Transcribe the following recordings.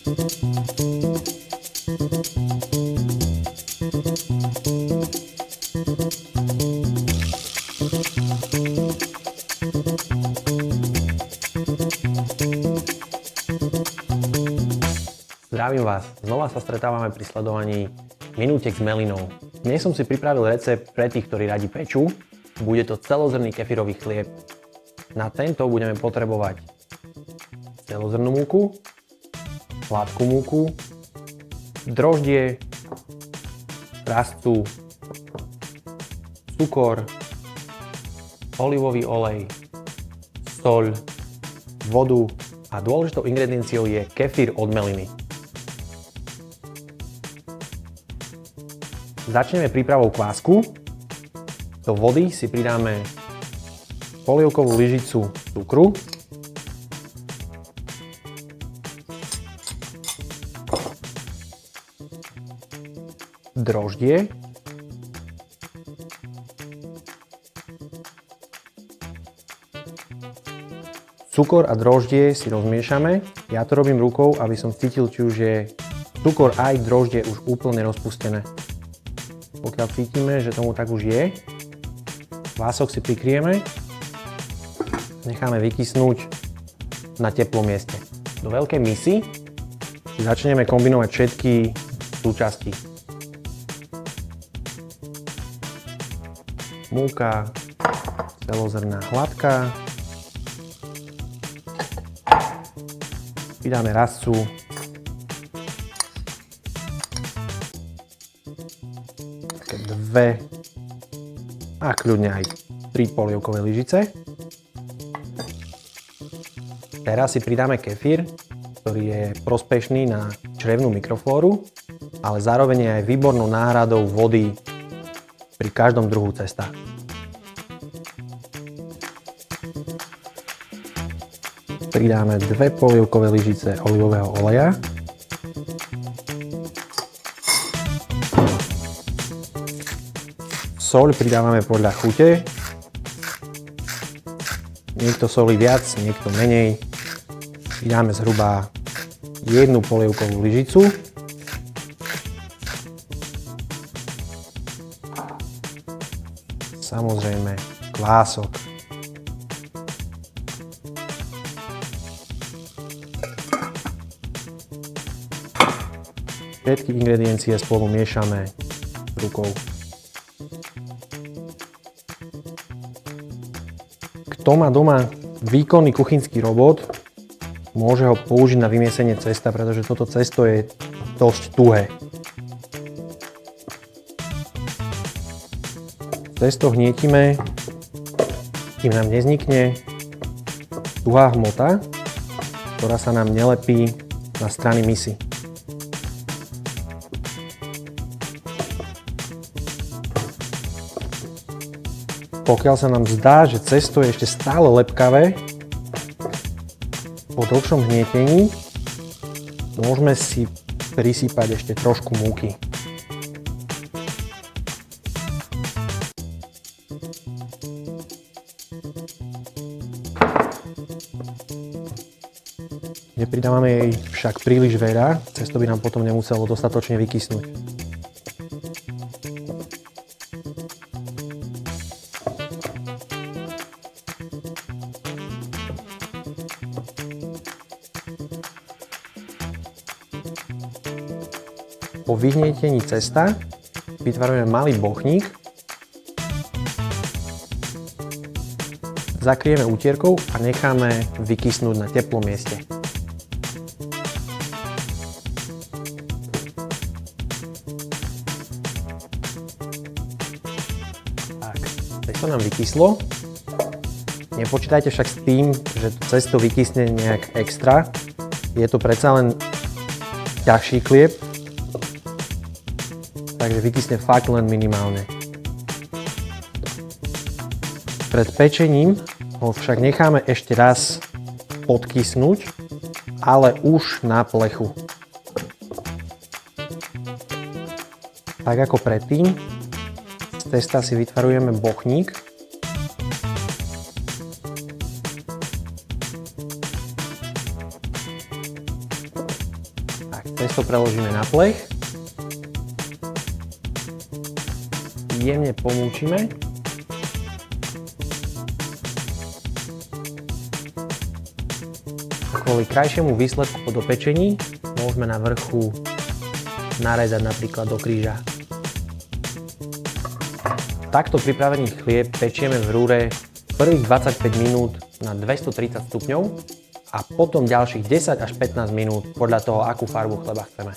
Zdravím vás, znova sa stretávame pri sledovaní minútiek s melinou. Dnes som si pripravil recept pre tých, ktorí radi pečú. Bude to celozrnný kefírový chlieb. Na tento budeme potrebovať celozrnnú múku, hladkú múku, droždie, prastu, cukor, olivový olej, soľ, vodu a dôležitou ingredienciou je kefír od meliny. Začneme prípravou kvásku. Do vody si pridáme polievkovú lyžicu cukru, droždie, cukor a droždie si rozmiešame. Ja to robím rukou, aby som cítil, či už je cukor aj droždie už úplne rozpustené. Pokiaľ cítime, že tomu tak už je, kvások si prikryjeme, necháme vykysnúť na teplom mieste. Do veľkej misy začneme kombinovať všetky súčasti. Múka, celozrnná hladká, pridáme rastcu, dve a kľudne aj 3 polievkové lyžice. Teraz si pridáme kefír, ktorý je prospešný na črevnú mikroflóru, ale zároveň je aj výbornou náhradou vody pri každom druhu cesta. Pridáme 2 polievkové lyžice olivového oleja. Soľ pridávame podľa chute. Niekto solí viac, niekto menej. Pridáme zhruba 1 polievkovú lyžicu. Samozrejme kvások. Všetky ingrediencie spolu miešame rukou. Kto má doma výkonný kuchynský robot, môže ho použiť na vymiesenie cesta, pretože toto cesto je dosť tuhé. Cesto hnietime, kým nám nevznikne tuhá hmota, ktorá sa nám nelepí na strany misy. Pokiaľ sa nám zdá, že cesto je ešte stále lepkavé, po dlhšom hnietení môžeme si prisypať ešte trošku múky. Nepridávame jej však príliš veľa, cesto by nám potom nemuselo dostatočne vykysnúť. Po vyhnietení cesta vytvarujeme malý bochník, zakrieme utierkou a necháme vykysnúť na teplom mieste. Tak, cesto nám vykyslo. Nepočítajte však s tým, že to cesto vykysne nejak extra. Je to predsa len ťažší chlieb, takže vykysne fakt len minimálne. Pred pečením ho však necháme ešte raz podkysnúť, ale už na plechu. Tak ako predtým, z testa si vytvarujeme bochník. Pesto preložíme na plech. Jemne pomúčime. Kvôli krajšiemu výsledku po dopečení môžeme na vrchu narezať napríklad do kríža. Takto pripravený chlieb pečieme v rúre prvých 25 minút na 230 stupňov a potom ďalších 10 až 15 minút podľa toho, akú farbu chleba chceme.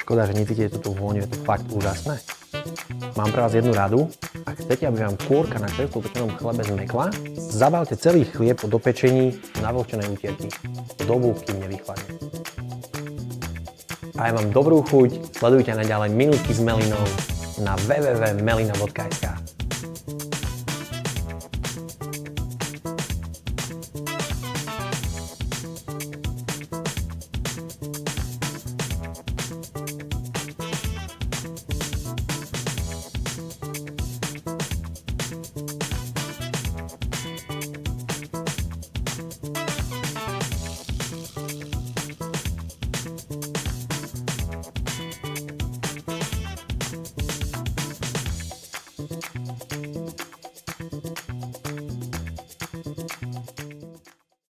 Škoda, že necítite túto vôňu, je to fakt úžasné. Mám pre vás jednu radu. Ak chcete, aby vám kôrka na čerstvo pečenom chlebe zmekla, zabalte celý chlieb po dopečení na vlhčenej utierky po dobu, kým nevychladne. A ja vám dobrú chuť, sledujte naďalej Minútky s Melinou na www.melina.sk.